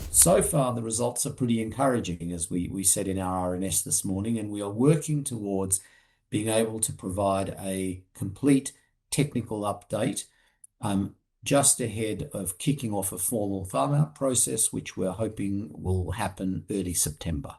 So far, the results are pretty encouraging, as we said in our RNS this morning, and we are working towards being able to provide a complete technical update just ahead of kicking off a formal farm out process, which we're hoping will happen early September.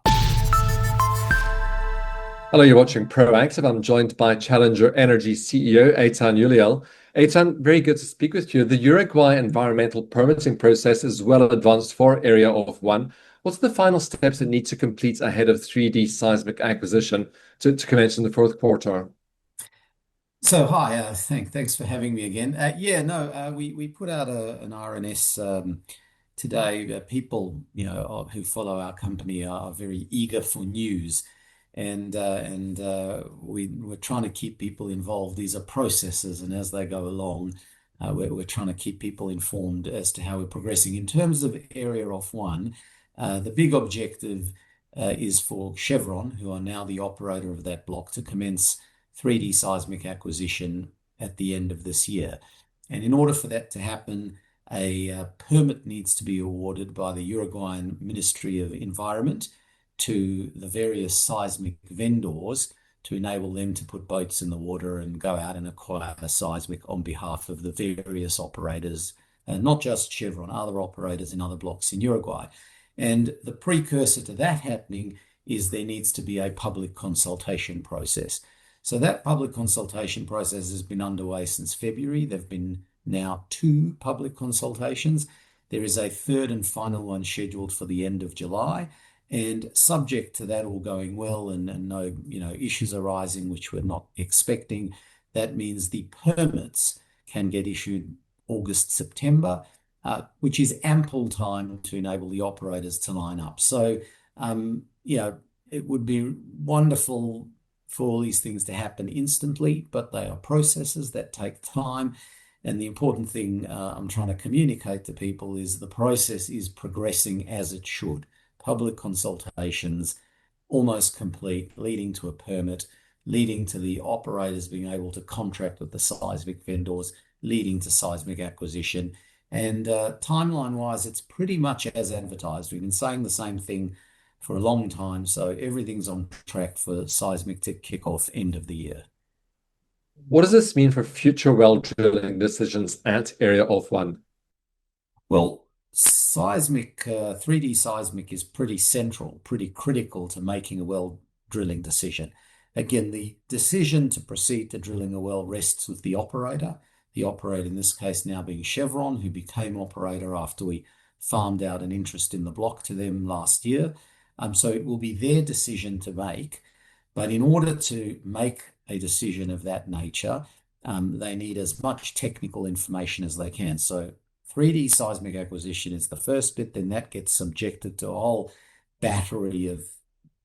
Hello, you're watching Proactive. I'm joined by Challenger Energy CEO Eitan Uliel. Eitan, very good to speak with you. The Uruguay environmental permitting process is well advanced for Area of One. What's the final steps it needs to complete ahead of 3D seismic acquisition to commence in the fourth quarter? So hi, thanks for having me again. We put out an RNS today. People who follow our company are very eager for news, and we're trying to keep people involved. These are processes, and as they go along, we're trying to keep people informed as to how we're progressing. In terms of Area of One, the big objective is for Chevron, who are now the operator of that block, to commence 3D seismic acquisition at the end of this year. And in order for that to happen, a permit needs to be awarded by the Uruguayan Ministry of Environment to the various seismic vendors to enable them to put boats in the water and go out and acquire seismic on behalf of the various operators, and not just Chevron, other operators in other blocks in Uruguay. And the precursor to that happening is there needs to be a public consultation process. So that public consultation process has been underway since February. There have been now 2 public consultations. There is a third and final one scheduled for the end of July. And subject to that all going well and no issues arising which we're not expecting, that means the permits can get issued August, September, which is ample time to enable the operators to line up. So, it would be wonderful for all these things to happen instantly, but they are processes that take time. And the important thing I'm trying to communicate to people is the process is progressing as it should. Public consultations almost complete, leading to a permit, leading to the operators being able to contract with the seismic vendors, leading to seismic acquisition. And timeline-wise, it's pretty much as advertised. We've been saying the same thing for a long time, so everything's on track for seismic to kick off end of the year. What does this mean for future well drilling decisions at Area of One? Well, seismic, 3D seismic is pretty central, pretty critical to making a well drilling decision. Again, the decision to proceed to drilling a well rests with the operator in this case now being Chevron, who became operator after we farmed out an interest in the block to them last year. So it will be their decision to make. But in order to make a decision of that nature, they need as much technical information as they can. So 3D seismic acquisition is the first bit, then that gets subjected to a whole battery of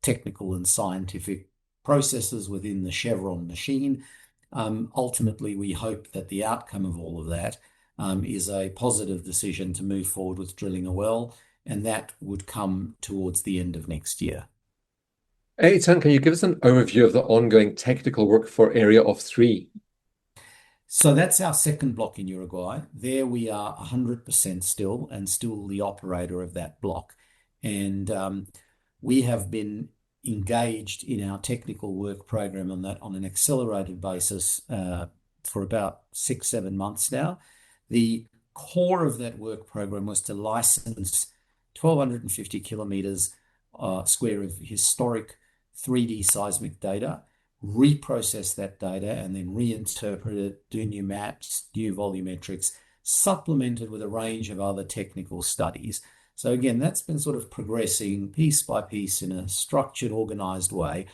technical and scientific processes within the Chevron machine. Ultimately, we hope that the outcome of all of that is a positive decision to move forward with drilling a well, and that would come towards the end of next year. Eitan, can you give us an overview of the ongoing technical work for Area of 3? So that's our second block in Uruguay. There we are 100% still and still the operator of that block. And we have been engaged in our technical work program on that on an accelerated basis for about 6-7 months now. The core of that work program was to license 1,250 kilometers square of historic 3D seismic data, reprocess that data, and then reinterpret it, do new maps, new volumetrics, supplemented with a range of other technical studies. So again, that's been sort of progressing piece by piece in a structured, organized way.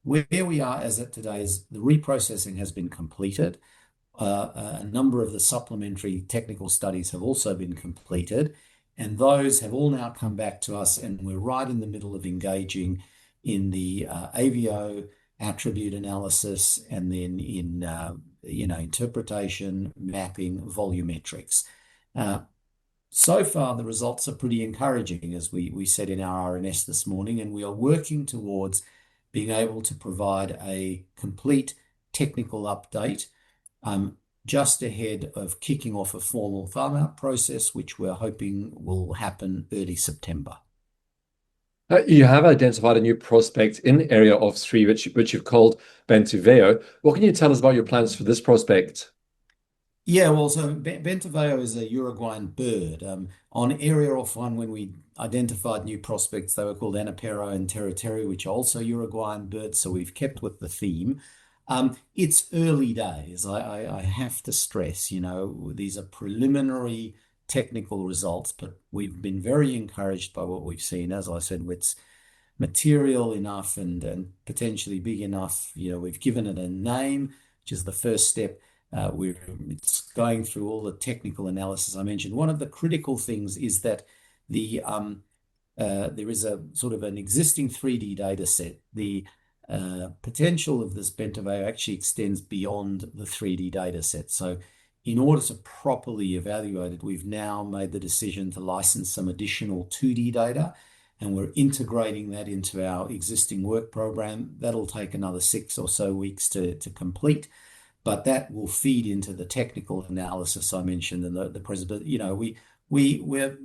Where we are as of today is the reprocessing has been completed. A number of the supplementary technical studies have also been completed, and those have all now come back to us, and we're right in the middle of engaging in the AVO attribute analysis, and then in interpretation, mapping, volumetrics. So far, the results are pretty encouraging, as we said in our RNS this morning, and we are working towards being able to provide a complete technical update just ahead of kicking off a formal farm out process, which we're hoping will happen early September. You have identified a new prospect in Area of 3, which you've called Bento Veo. What can you tell us about your plans for this prospect? Yeah, well, so Bentaveo is a Uruguayan bird. On Area Off 1, when we identified new prospects, they were called Anapero and Teru, which are also Uruguayan birds. So we've kept with the theme. It's early days. I have to stress, these are preliminary technical results, but we've been very encouraged by what we've seen. As I said, it's material enough and potentially big enough. We've given it a name, which is the first step. It's going through all the technical analysis I mentioned. One of the critical things is that there is a sort of an existing 3D data set. The potential of this Bentaveo actually extends beyond the 3D data set. So in order to properly evaluate it, we've now made the decision to license some additional 2D data, and we're integrating that into our existing work program. That'll take another 6 or so weeks to complete, but that will feed into the technical analysis I mentioned and the president. We're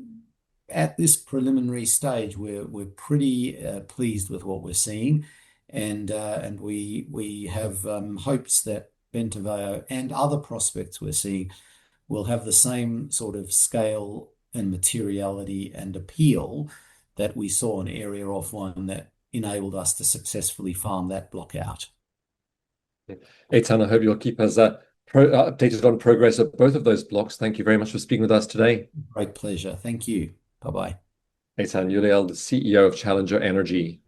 at this preliminary stage. We're pretty pleased with what we're seeing, and we have hopes that Bentaveo and other prospects we're seeing will have the same sort of scale and materiality and appeal that we saw in Area Off 1 that enabled us to successfully farm that block out. Eitan, I hope you'll keep us updated on progress of both of those blocks. Thank you very much for speaking with us today. Great pleasure. Thank you. Bye-bye. Eitan Uliel, the CEO of Challenger Energy.